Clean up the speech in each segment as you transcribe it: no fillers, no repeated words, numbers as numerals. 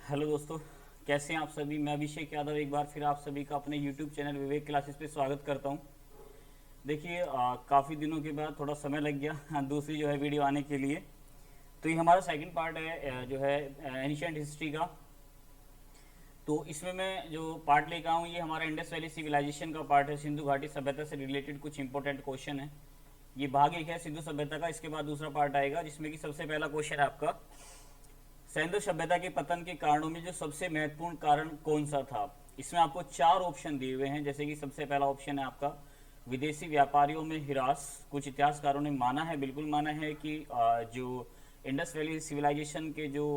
Hello दोस्तों, कैसे हैं आप सभी। मैं अभिषेक यादव एक बार फिर आप सभी का अपने यूट्यूब चैनल विवेक क्लासेस पे स्वागत करता हूं। देखिए, काफ़ी दिनों के बाद थोड़ा समय लग गया दूसरी जो है वीडियो आने के लिए। तो ये हमारा सेकंड पार्ट है जो है एंशियंट हिस्ट्री का। तो इसमें मैं जो पार्ट लेकर आऊँ ये हमारा इंडस वैली सिविलाइजेशन का पार्ट है। सिंधु घाटी सभ्यता से रिलेटेड कुछ इंपॉर्टेंट क्वेश्चन है। ये भाग एक है सिंधु सभ्यता का। इसके बाद दूसरा पार्ट आएगा जिसमें कि सबसे पहला क्वेश्चन है आपका, सिंधु सभ्यता के पतन के कारणों में जो सबसे महत्वपूर्ण कारण कौन सा था। इसमें आपको चार ऑप्शन दिए हुए हैं। जैसे कि सबसे पहला ऑप्शन है आपका विदेशी व्यापारियों में हिरास। कुछ इतिहासकारों ने माना है, बिल्कुल माना है कि जो इंडस वैली सिविलाइजेशन के जो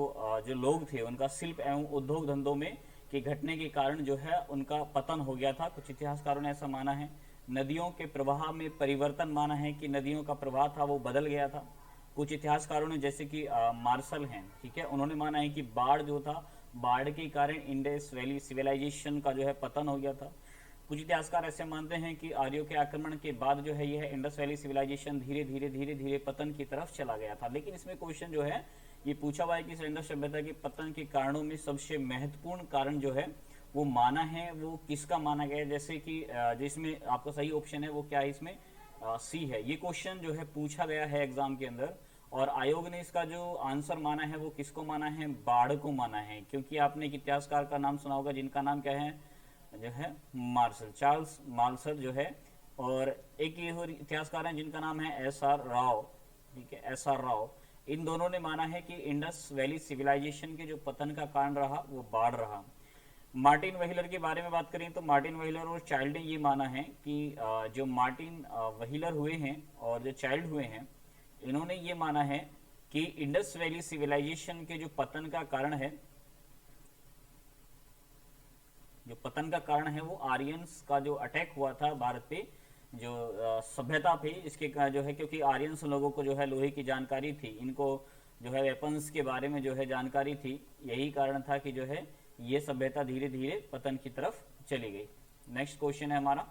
लोग थे उनका शिल्प एवं उद्योग धंधों में के घटने के कारण जो है उनका पतन हो गया था। कुछ इतिहासकारों ने ऐसा माना है। नदियों के प्रवाह में परिवर्तन माना है कि नदियों का प्रवाह था वो बदल गया था। कुछ इतिहासकारों ने जैसे कि मार्शल हैं, ठीक है, उन्होंने माना है कि बाढ़ जो था, बाढ़ के कारण इंडस वैली सिविलाइजेशन का जो है पतन हो गया था। कुछ इतिहासकार ऐसे मानते हैं कि आर्यों के आक्रमण के बाद जो है यह इंडस वैली सिविलाइजेशन धीरे धीरे धीरे धीरे पतन की तरफ चला गया था। लेकिन इसमें क्वेश्चन जो है ये पूछा हुआ है कि इंडस सभ्यता के पतन के कारणों में सबसे महत्वपूर्ण कारण जो है वो माना है, वो किसका माना गया है। जैसे कि जिसमें आपका सही ऑप्शन है वो क्या है, इसमें सी है। ये क्वेश्चन जो है पूछा गया है एग्जाम के अंदर और आयोग ने इसका जो आंसर माना है वो किसको माना है, बाढ़ को माना है। क्योंकि आपने एक इतिहासकार का नाम सुना होगा जिनका नाम क्या है, जो है मार्शल, चार्ल्स मार्शल जो है। और एक ये और इतिहासकार हैं जिनका नाम है एस आर राव, ठीक है, एस आर राव। इन दोनों ने माना है कि इंडस वैली सिविलाइजेशन के जो पतन का कारण रहा वो बाढ़ रहा। मार्टिन व्हीलर के बारे में बात करें तो मार्टिन व्हीलर और चाइल्ड ने ये माना है कि जो मार्टिन व्हीलर हुए हैं और जो चाइल्ड हुए हैं इन्होंने ये माना है कि इंडस वैली सिविलाइजेशन के जो पतन का कारण है, जो पतन का कारण है वो आर्यंस का जो अटैक हुआ था भारत पे, जो सभ्यता पे, इसके जो है क्योंकि आर्यंस लोगों को जो है लोहे की जानकारी थी, इनको जो है वेपन्स के बारे में जो है जानकारी थी, यही कारण था कि जो है ये सभ्यता धीरे धीरे पतन की तरफ चली गई। नेक्स्ट क्वेश्चन है हमारा,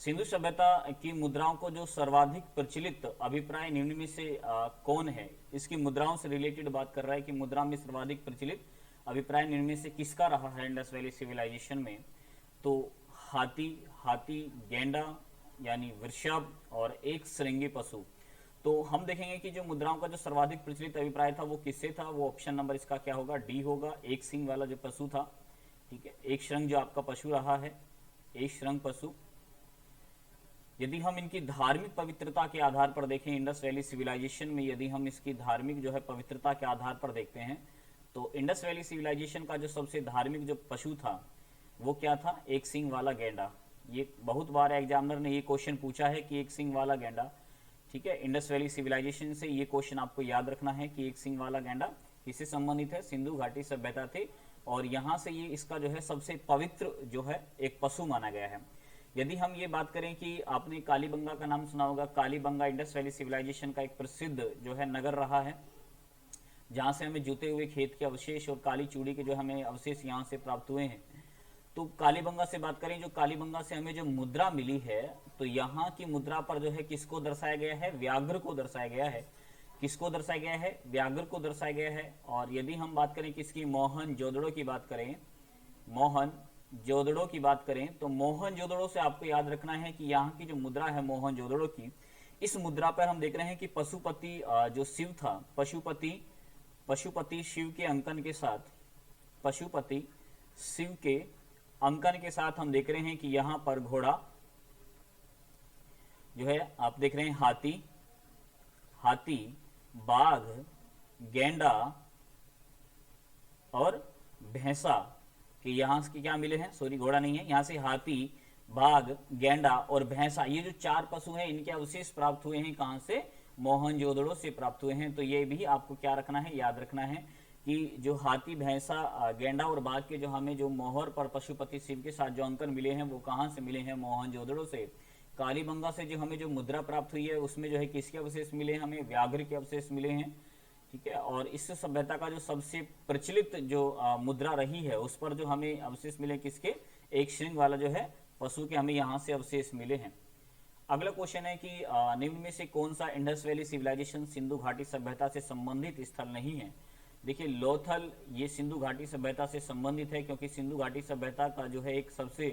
सिंधु सभ्यता की मुद्राओं को जो सर्वाधिक प्रचलित अभिप्राय निम्न में से कौन है। इसकी मुद्राओं से रिलेटेड बात कर रहा है कि मुद्रा में सर्वाधिक प्रचलित अभिप्राय निम्न में से किसका रहा है इंडस वैली सिविलाइजेशन में। तो हाथी, हाथी, गेंडा यानी वृषभ और एक श्रृंगी पशु। तो हम देखेंगे कि जो मुद्राओं का जो सर्वाधिक प्रचलित अभिप्राय था वो किससे था। वो ऑप्शन नंबर इसका क्या होगा, डी होगा, एक सिंह वाला जो पशु था, ठीक है, एक श्रृंग जो आपका पशु रहा है, एक श्रृंग पशु। यदि हम इनकी धार्मिक पवित्रता के आधार पर देखें, इंडस वैली सिविलाइजेशन में यदि हम इसकी धार्मिक जो है पवित्रता के आधार पर देखते हैं तो इंडस वैली सिविलाइजेशन का जो सबसे धार्मिक जो पशु था वो क्या था, एक सिंग वाला गेंडा। ये बहुत बार एग्जामिनर ने ये क्वेश्चन पूछा है कि एक सिंग वाला गेंडा, ठीक है। इंडस वैली सिविलाइजेशन से ये क्वेश्चन आपको याद रखना है कि एक सिंग वाला गेंडा किससे संबंधित है, सिंधु घाटी सभ्यता थे और यहाँ से ये इसका जो है सबसे पवित्र जो है एक पशु माना गया है। यदि हम ये बात करें कि आपने कालीबंगा का नाम सुना होगा, कालीबंगा इंडस वैली सिविलाइजेशन का एक प्रसिद्ध जो है नगर रहा है जहां से हमें जुते हुए खेत के अवशेष और काली चूड़ी के जो हमें अवशेष यहाँ से प्राप्त हुए हैं। तो कालीबंगा से बात करें, जो कालीबंगा से हमें जो मुद्रा मिली है तो यहाँ की मुद्रा पर जो है किसको दर्शाया गया है, व्याघ्र को दर्शाया गया है। किसको दर्शाया गया है, व्याघ्र को दर्शाया गया है। और यदि हम बात करें किसकी, मोहनजोदड़ो की बात करें, मोहनजोदड़ो की बात करें तो मोहनजोदड़ो से आपको याद रखना है कि यहाँ की जो मुद्रा है मोहनजोदड़ो की, इस मुद्रा पर हम देख रहे हैं कि पशुपति जो शिव था, पशुपति शिव के अंकन के साथ, पशुपति शिव के अंकन के साथ हम देख रहे हैं कि यहां पर घोड़ा जो है आप देख रहे हैं, हाथी, बाघ, गेंडा और भैंसा कि यहां से क्या मिले हैं, सॉरी घोड़ा नहीं है, यहां से हाथी, बाघ, गेंडा और भैंसा, ये जो चार पशु हैं इनके अवशेष प्राप्त हुए हैं कहां से, मोहनजोदड़ो से प्राप्त हुए हैं। तो ये भी आपको क्या रखना है, याद रखना है कि जो हाथी, भैंसा, गेंडा और बाघ के जो हमें जो मोहर पर पशुपति शिव के साथ जो अंकन मिले हैं वो कहां से मिले हैं, मोहनजोदड़ो से। कालीबंगा से जो हमें जो मुद्रा प्राप्त हुई है उसमें जो है किसके अवशेष मिले हैं, हमें व्याघ्र के अवशेष मिले हैं, ठीक है। और इस सभ्यता का जो सबसे प्रचलित जो मुद्रा रही है उस पर जो हमें अवशेष मिले किसके, एक श्रृंग वाला जो है पशु के हमें यहाँ से अवशेष मिले हैं। अगला क्वेश्चन है कि निम्न में से कौन सा इंडस वैली सिविलाइजेशन सिंधु घाटी सभ्यता से संबंधित स्थल नहीं है। देखिए लोथल ये सिंधु घाटी सभ्यता से संबंधित है, क्योंकि सिंधु घाटी सभ्यता का जो है एक सबसे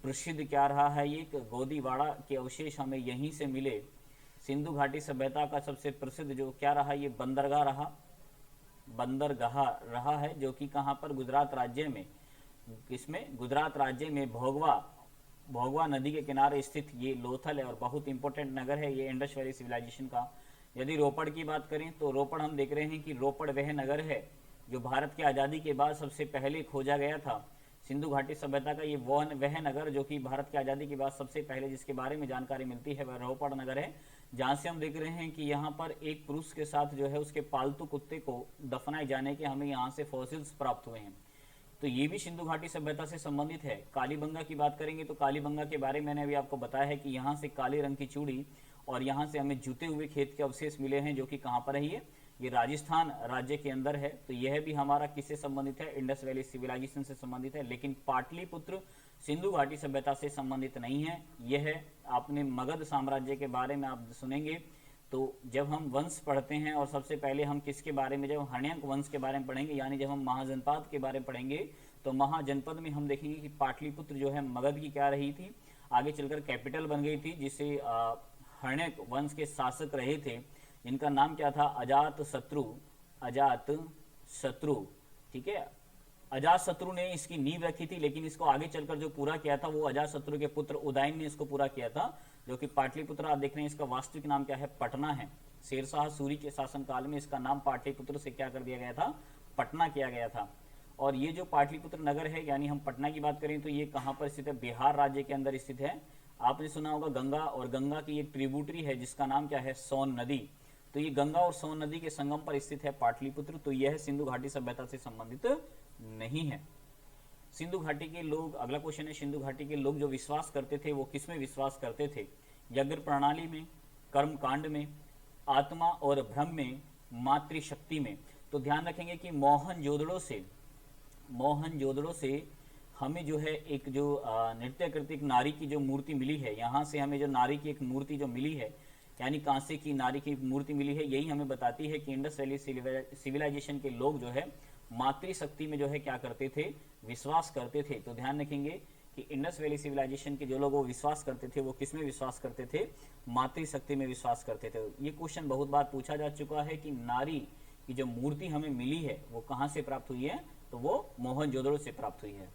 प्रसिद्ध क्या रहा है, ये गोदीवाड़ा के अवशेष हमें यहीं से मिले। सिंधु घाटी सभ्यता का सबसे प्रसिद्ध जो क्या रहा, ये बंदरगाह रहा है, जो कि कहाँ पर, गुजरात राज्य में, किसमें, गुजरात राज्य में भोगवा नदी के किनारे स्थित ये लोथल है और बहुत इंपॉर्टेंट नगर है ये इंडस वैली सिविलाइजेशन का। यदि रोपड़ की बात करें तो रोपड़ हम देख रहे हैं कि रोपड़ वह नगर है जो भारत की आज़ादी के बाद सबसे पहले खोजा गया था। सिंधु घाटी सभ्यता का ये वह नगर जो कि भारत की आज़ादी के बाद सबसे पहले जिसके बारे में जानकारी मिलती है वह रोपड़ नगर है, जहाँ से हम देख रहे हैं कि यहाँ पर एक पुरुष के साथ जो है उसके पालतू कुत्ते को दफनाए जाने के हमें यहाँ से फॉसिल्स प्राप्त हुए हैं। तो ये भी सिंधु घाटी सभ्यता से संबंधित है। कालीबंगा की बात करेंगे तो कालीबंगा के बारे में मैंने अभी आपको बताया है कि यहाँ से काले रंग की चूड़ी और यहाँ से हमें जूते हुए खेत के अवशेष मिले हैं, जो कि कहाँ पर है, ये राजस्थान राज्य के अंदर है। तो यह भी हमारा किससे संबंधित है, इंडस वैली सिविलाइजेशन से संबंधित है। लेकिन पाटलिपुत्र सिंधु घाटी सभ्यता से संबंधित नहीं है। यह आपने मगध साम्राज्य के बारे में आप सुनेंगे तो जब हम वंश पढ़ते हैं, और सबसे पहले हम किसके बारे में, जब हर्ण्यक वंश के बारे में पढ़ेंगे, यानी जब हम महाजनपद के बारे में पढ़ेंगे तो महाजनपद में हम देखेंगे कि पाटलिपुत्र जो है मगध की क्या रही थी, आगे चलकर कैपिटल बन गई थी, जिसे हर्ण्यक वंश के शासक रहे थे जिनका नाम क्या था, अजात शत्रु। ठीक है, अजात शत्रु ने इसकी नींव रखी थी, लेकिन इसको आगे चलकर जो पूरा किया था वो अजात शत्रु के पुत्र उदयन ने इसको पूरा किया था, जो कि पाटलिपुत्र आप देख रहे हैं। इसका वास्तविक नाम क्या है, पटना है। शेरशाह सूरी के शासनकाल में इसका नाम पाटलिपुत्र से क्या कर दिया गया था, पटना किया गया था। और ये जो पाटलिपुत्र नगर है, यानी हम पटना की बात करें तो ये कहाँ पर स्थित है, बिहार राज्य के अंदर स्थित है। आपने सुना होगा गंगा, और गंगा की एक ट्रिब्यूटरी है जिसका नाम क्या है, सोन नदी। तो ये गंगा और सोन नदी के संगम पर स्थित है पाटलिपुत्र। तो यह सिंधु घाटी सभ्यता से संबंधित नहीं है। सिंधु घाटी के लोग, अगला क्वेश्चन है, सिंधु घाटी के लोग जो विश्वास करते थे वो किस में विश्वास करते थे, यज्ञ प्रणाली में, कर्म कांड में, आत्मा और ब्रह्म में, मातृशक्ति में। तो ध्यान रखेंगे कि मोहनजोदड़ो से हमें जो है एक जो नृत्य करती एक नारी की जो मूर्ति मिली है, यहाँ से हमें जो नारी की एक मूर्ति जो मिली है, यानी कांसे की नारी की मूर्ति मिली है, यही हमें बताती है कि इंडस वैली सिविलाइजेशन के लोग जो है मातृशक्ति में जो है क्या करते थे, विश्वास करते थे। तो ध्यान रखेंगे कि इंडस वैली सिविलाइजेशन के जो लोग वो विश्वास करते थे वो किस में विश्वास करते थे, मातृशक्ति में विश्वास करते थे। ये क्वेश्चन बहुत बार पूछा जा चुका है कि नारी की जो मूर्ति हमें मिली है वो कहाँ से प्राप्त हुई है, तो वो मोहनजोदड़ो से प्राप्त हुई है।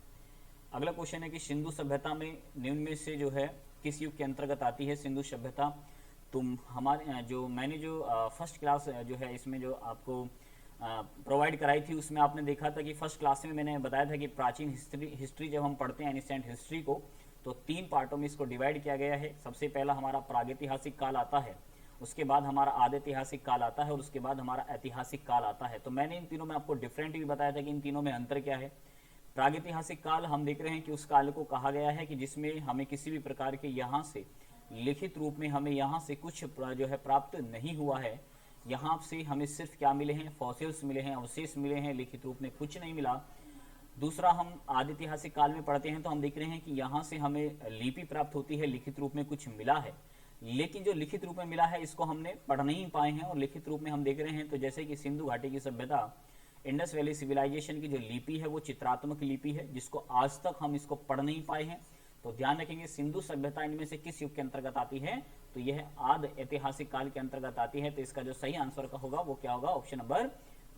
अगला क्वेश्चन है कि सिंधु सभ्यता में निम्न में से जो है किस युग के अंतर्गत आती है सिंधु सभ्यता। तुम हमारे जो मैंने जो फर्स्ट क्लास जो है इसमें जो आपको प्रोवाइड कराई थी उसमें आपने देखा था कि फर्स्ट क्लास में मैंने बताया था कि प्राचीन हिस्ट्री जब हम पढ़ते हैं एंशिएंट हिस्ट्री को, तो 3 पार्टों में इसको डिवाइड किया गया है। सबसे पहला हमारा प्रागैतिहासिक काल आता है, उसके बाद हमारा आदिऐतिहासिक काल आता है, और उसके बाद हमारा ऐतिहासिक काल आता है। तो मैंने इन तीनों में आपको डिफरेंट भी बताया था कि इन तीनों में अंतर क्या है। प्रागैतिहासिक काल हम देख रहे हैं कि उस काल को कहा गया है कि जिसमें हमें किसी भी प्रकार के यहाँ से लिखित रूप में हमें यहाँ से कुछ जो है प्राप्त नहीं हुआ है। यहाँ से हमें सिर्फ क्या मिले हैं, फॉसिल्स मिले हैं, अवशेष मिले हैं, लिखित रूप में कुछ नहीं मिला। दूसरा, हम आदिऐतिहासिक काल में पढ़ते हैं तो हम देख रहे हैं कि यहाँ से हमें लिपि प्राप्त होती है, लिखित रूप में कुछ मिला है, लेकिन जो लिखित रूप में मिला है इसको हमने पढ़ नहीं पाए हैं। और लिखित रूप में हम देख रहे हैं तो जैसे कि सिंधु घाटी की सभ्यता, इंडस वैली सिविलाइजेशन की जो लिपि है वो चित्रात्मक लिपि है, जिसको आज तक हम इसको पढ़ नहीं पाए हैं। तो ध्यान रखेंगे सिंधु सभ्यता इनमें से किस युग के अंतर्गत आती है, तो यह आदि ऐतिहासिक काल के अंतर्गत आती है। तो इसका जो सही आंसर का होगा वो क्या होगा, ऑप्शन नंबर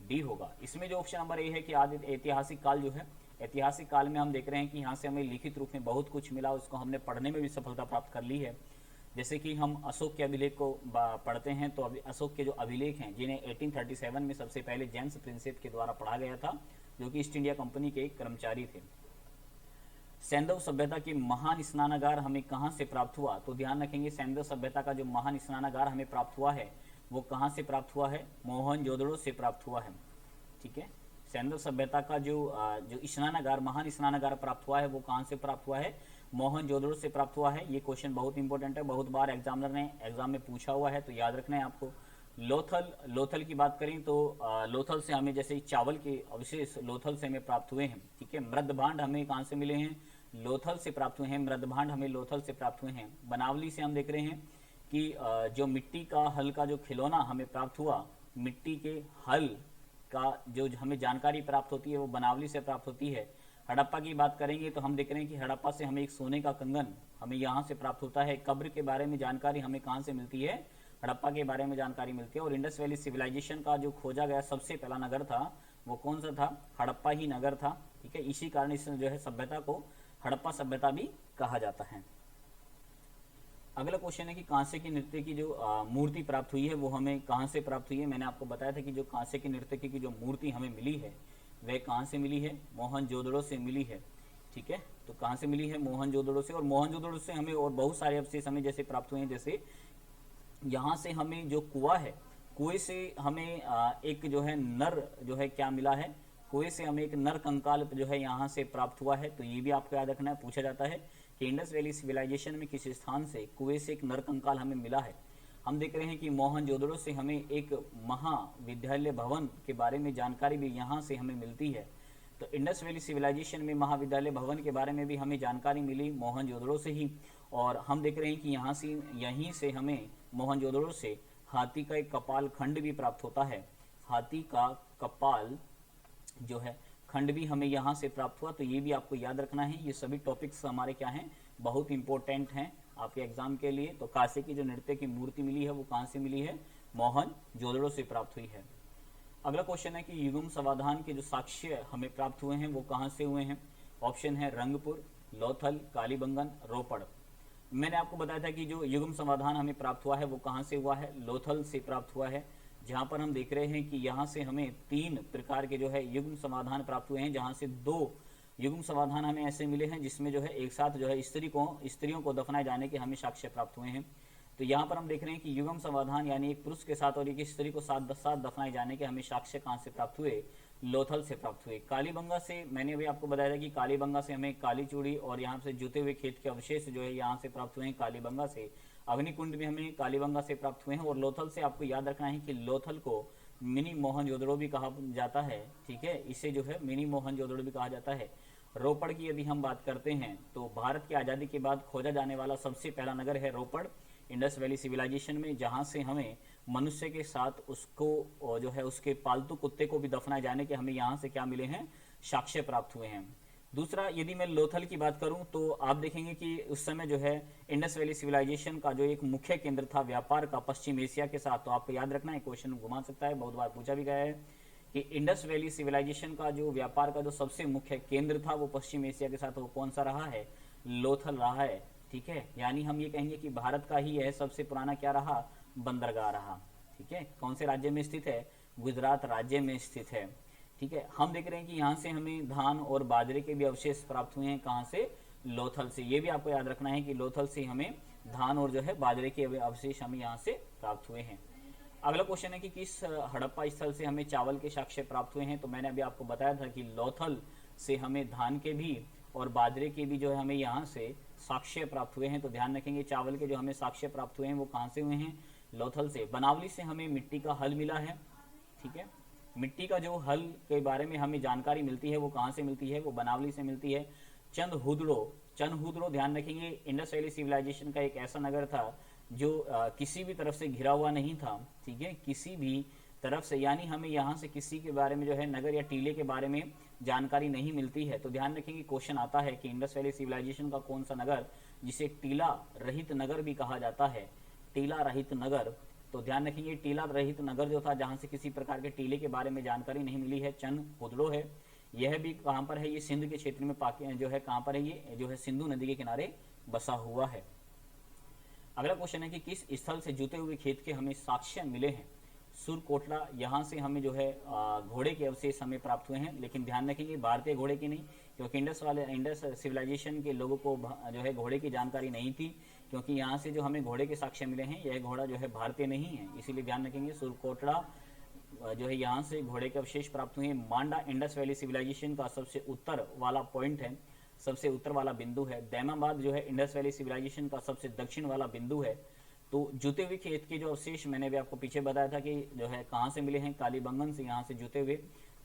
डी होगा। इसमें जो ऑप्शन नंबर ए है कि आदि ऐतिहासिक काल जो है, ऐतिहासिक काल में हम देख रहे हैं कि यहाँ से हमें लिखित रूप में बहुत कुछ मिला, उसको हमने पढ़ने में भी सफलता प्राप्त कर ली है। जैसे कि हम अशोक के अभिलेख को पढ़ते हैं तो अशोक के जो अभिलेख हैं जिन्हें 1837 में सबसे पहले जेम्स प्रिंसेप के द्वारा पढ़ा गया था, जो कि ईस्ट इंडिया कंपनी के एक कर्मचारी थे। सैंधव सभ्यता के महान स्नानागार हमें कहाँ से प्राप्त हुआ, तो ध्यान रखेंगे सैंधव सभ्यता का जो महान स्नानागार हमें प्राप्त हुआ है वो कहाँ से प्राप्त हुआ है, मोहनजोदड़ो से प्राप्त हुआ है। ठीक है, सैंधव सभ्यता का जो स्नानागार, महान स्नानागार प्राप्त हुआ है वो कहाँ से प्राप्त हुआ है, मोहनजोदड़ो से प्राप्त हुआ है। ये क्वेश्चन बहुत इंपॉर्टेंट है, बहुत बार एग्जामिनर ने एग्जाम में पूछा हुआ है, तो याद रखना है आपको। लोथल की बात करें तो लोथल से हमें जैसे चावल के अवशेष लोथल से हमें प्राप्त हुए हैं। ठीक है, मृद भांड हमें कहाँ से मिले हैं, लोथल से प्राप्त हुए हैं, मृदभांड हमें लोथल से प्राप्त हुए हैं। बनावली से हम देख रहे हैं कि जो मिट्टी का हल का जो खिलौना हमें प्राप्त हुआ, मिट्टी के हल का जो हमें जानकारी प्राप्त होती है वो बनावली से प्राप्त होती है। हड़प्पा की बात करेंगे तो हम देख रहे हैं कि हड़प्पा से हमें एक सोने का कंगन हमें यहाँ से प्राप्त होता है। कब्र के बारे में जानकारी हमें कहाँ से मिलती है, हड़प्पा के बारे में जानकारी मिलती है। और इंडस वैली सिविलाइजेशन का जो खोजा गया सबसे पहला नगर था वो कौन सा था, हड़प्पा ही नगर था, ठीक है। इसी कारण इस जो है सभ्यता को हड़प्पा सभ्यता भी कहा जाता है। अगला क्वेश्चन है कि कांसे की नृत्य की जो मूर्ति प्राप्त हुई है वो हमें कहाँ से प्राप्त हुई है। मैंने आपको बताया था कि जो कांसे की नृत्य की जो मूर्ति हमें मिली है वह कहाँ से मिली है, मोहनजोदड़ो से मिली है, ठीक है। तो कहाँ से मिली है, मोहनजोदड़ो से। और मोहनजोदड़ो से हमें और बहुत सारे अवशेष हमें जैसे प्राप्त हुए हैं, जैसे यहाँ से हमें जो कुआं है, कुएं से हमें एक जो है नर जो है क्या मिला है, कुएं से हमें एक नर कंकाल जो है यहाँ से प्राप्त हुआ है। तो ये भी आपको याद रखना है, पूछा जाता है कि इंडस वैली सिविलाइजेशन में किस स्थान से कुएं से एक नर कंकाल हमें मिला है। हम देख रहे हैं कि मोहनजोदड़ो से हमें एक महाविद्यालय भवन के बारे में जानकारी भी यहाँ से हमें मिलती है। तो इंडस वैली सिविलाइजेशन में महाविद्यालय भवन के बारे में भी हमें जानकारी मिली मोहनजोदड़ो से ही। और हम देख रहे हैं कि यहाँ से यहीं से हमें मोहनजोदड़ो से हाथी का एक कपाल खंड भी प्राप्त होता है। हाथी का कपाल जो है खंड भी हमें यहाँ से प्राप्त हुआ। तो ये भी आपको याद रखना है, ये सभी टॉपिक्स हमारे क्या हैं, बहुत इंपॉर्टेंट हैं आपके एग्जाम के लिए। तो कांसे की जो नृत्य की मूर्ति मिली है वो कहाँ से मिली है, मोहनजोदड़ो से प्राप्त हुई है। अगला क्वेश्चन है कि युगम समाधान के जो साक्ष्य हमें प्राप्त हुए हैं वो कहाँ से हुए हैं। ऑप्शन है रंगपुर, लोथल, कालीबंगन, रोपड़। मैंने आपको बताया था कि जो युगम समाधान हमें प्राप्त हुआ है वो कहाँ से हुआ है, लोथल से प्राप्त हुआ है। जहाँ पर हम देख रहे हैं कि यहाँ से हमें 3 प्रकार के जो है युग्म समाधान प्राप्त हुए हैं, जहाँ से 2 युग्म समाधान हमें ऐसे मिले हैं जिसमें जो है एक साथ जो है स्त्रियों को दफनाए जाने के हमें साक्ष्य प्राप्त हुए हैं। तो यहाँ पर हम देख रहे हैं कि युग्म समाधान यानी एक पुरुष के साथ और एक स्त्री को साथ साथ दफनाए जाने के हमें साक्ष्य कहाँ से प्राप्त हुए, लोथल से प्राप्त हुए। कालीबंगा से मैंने अभी आपको बताया था कि कालीबंगा से हमें काली चूड़ी और यहाँ से जुते हुए खेत के अवशेष जो है यहाँ से प्राप्त हुए हैं कालीबंगा से। अग्निकुंड भी हमें कालीबंगा से प्राप्त हुए हैं। और लोथल से आपको याद रखना है कि लोथल को मिनी मोहनजोदड़ो भी कहा जाता है, ठीक है, इसे जो है मिनी मोहनजोदड़ो भी कहा जाता है। रोपड़ की यदि हम बात करते हैं तो भारत की आज़ादी के बाद खोजा जाने वाला सबसे पहला नगर है रोपड़ इंडस वैली सिविलाइजेशन में, जहाँ से हमें मनुष्य के साथ उसको जो है उसके पालतू कुत्ते को भी दफनाए जाने के हमें यहाँ से क्या मिले हैं, साक्ष्य प्राप्त हुए हैं। दूसरा, यदि मैं लोथल की बात करूं तो आप देखेंगे कि उस समय जो है इंडस वैली सिविलाइजेशन का जो एक मुख्य केंद्र था व्यापार का पश्चिम एशिया के साथ। तो आपको याद रखना है, क्वेश्चन घुमा सकता है, बहुत बार पूछा भी गया है कि इंडस वैली सिविलाइजेशन का जो व्यापार का जो सबसे मुख्य केंद्र था वो पश्चिम एशिया के साथ वो कौन सा रहा है, लोथल रहा है, ठीक है। यानी हम ये कहेंगे कि भारत का ही यह सबसे पुराना क्या रहा, बंदरगाह रहा, ठीक है। कौन से राज्य में स्थित है, गुजरात राज्य में स्थित है, ठीक है। हम देख रहे हैं कि यहाँ से हमें धान और बाजरे के भी अवशेष प्राप्त हुए हैं, कहाँ से, लोथल से। ये भी आपको याद रखना है कि लोथल से हमें धान और जो है बाजरे के अवशेष हमें यहाँ से प्राप्त हुए हैं। अगला क्वेश्चन है कि किस हड़प्पा स्थल से हमें चावल के साक्ष्य प्राप्त हुए हैं। तो मैंने अभी आपको बताया था कि लोथल से हमें धान के भी और बाजरे के भी जो है हमें यहाँ से साक्ष्य प्राप्त हुए हैं। तो ध्यान रखेंगे चावल के जो हमें साक्ष्य प्राप्त हुए हैं वो कहाँ से हुए हैं, लोथल से। बनावली से हमें मिट्टी का हल मिला है, ठीक है। मिट्टी का जो हल के बारे में हमें जानकारी मिलती है वो कहाँ से मिलती है, वो बनावली से मिलती है। चंदहुदड़ो ध्यान रखेंगे इंडस वैली सिविलाइजेशन का एक ऐसा नगर था जो किसी भी तरफ से घिरा हुआ नहीं था, ठीक है, किसी भी तरफ से। यानी हमें यहाँ से किसी के बारे में जो है नगर या टीले के बारे में जानकारी नहीं मिलती है। तो ध्यान रखेंगे क्वेश्चन आता है कि इंडस वैली सिविलाइजेशन का कौन सा नगर जिसे टीला रहित नगर भी कहा जाता है, टीला रहित नगर। तो ध्यान रखेंगे टीला रहित नगर जो था जहां से किसी प्रकार के टीले के बारे में जानकारी नहीं मिली है, चंदहुदड़ो है। यह भी कहां पर है, ये सिंध के क्षेत्र में जो है कहां पर है, ये जो है सिंधु नदी के किनारे बसा हुआ है। अगला क्वेश्चन है कि किस स्थल से जुते हुए खेत के हमें साक्ष्य मिले हैं। सुरकोटला, यहाँ से हमें जो है घोड़े के अवशेष हमें प्राप्त हुए हैं, लेकिन ध्यान रखेंगे भारतीय घोड़े की नहीं, क्योंकि इंडस सिविलाइजेशन के लोगों को जो है घोड़े की जानकारी नहीं थी। क्योंकि यहाँ से जो हमें घोड़े के साक्ष्य मिले हैं यह घोड़ा जो है भारतीय नहीं है, इसीलिए ध्यान रखेंगे सुरकोटला जो है यहाँ से घोड़े के अवशेष प्राप्त हुए हैं। मांडा इंडस वैली सिविलाइजेशन का सबसे उत्तर वाला पॉइंट है, सबसे उत्तर वाला बिंदु है। दैमाबाद जो है इंडस वैली सिविलाइजेशन का सबसे दक्षिण वाला बिंदु है। तो जुते हुए खेत के जो अवशेष मैंने भी आपको पीछे बताया था कि जो है कहाँ से मिले हैं, कालीबंगन से यहाँ से जुते हुए,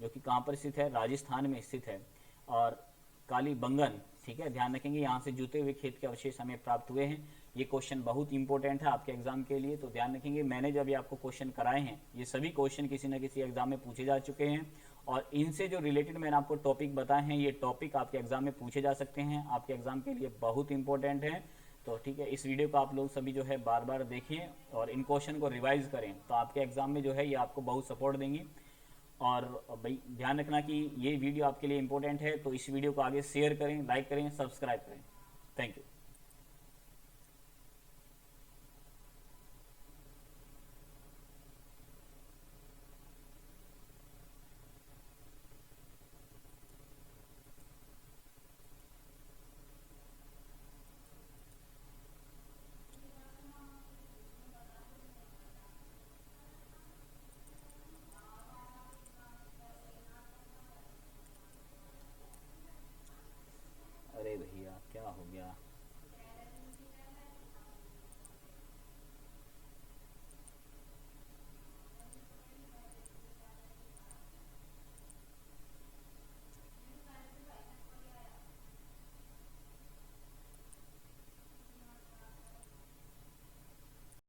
जो कि कहाँ पर स्थित है, राजस्थान में स्थित है। और काली बंगन, ठीक है, ध्यान रखेंगे। यहाँ से जूते हुए खेत के अवशेष हमें प्राप्त हुए हैं। ये क्वेश्चन बहुत इंपॉर्टेंट है आपके एग्जाम के लिए, तो ध्यान रखेंगे। मैंने जब ये आपको क्वेश्चन कराए हैं, ये सभी क्वेश्चन किसी न किसी एग्जाम में पूछे जा चुके हैं, और इनसे जो रिलेटेड मैंने आपको टॉपिक बताए हैं, ये टॉपिक आपके एग्जाम में पूछे जा सकते हैं, आपके एग्जाम के लिए बहुत इंपॉर्टेंट है। तो ठीक है, इस वीडियो को आप लोग सभी जो है बार बार देखें और इन क्वेश्चन को रिवाइज करें, तो आपके एग्जाम में जो है ये आपको बहुत सपोर्ट देंगी। और भाई ध्यान रखना कि ये वीडियो आपके लिए इंपॉर्टेंट है, तो इस वीडियो को आगे शेयर करें, लाइक करें, सब्सक्राइब करें। Thank you.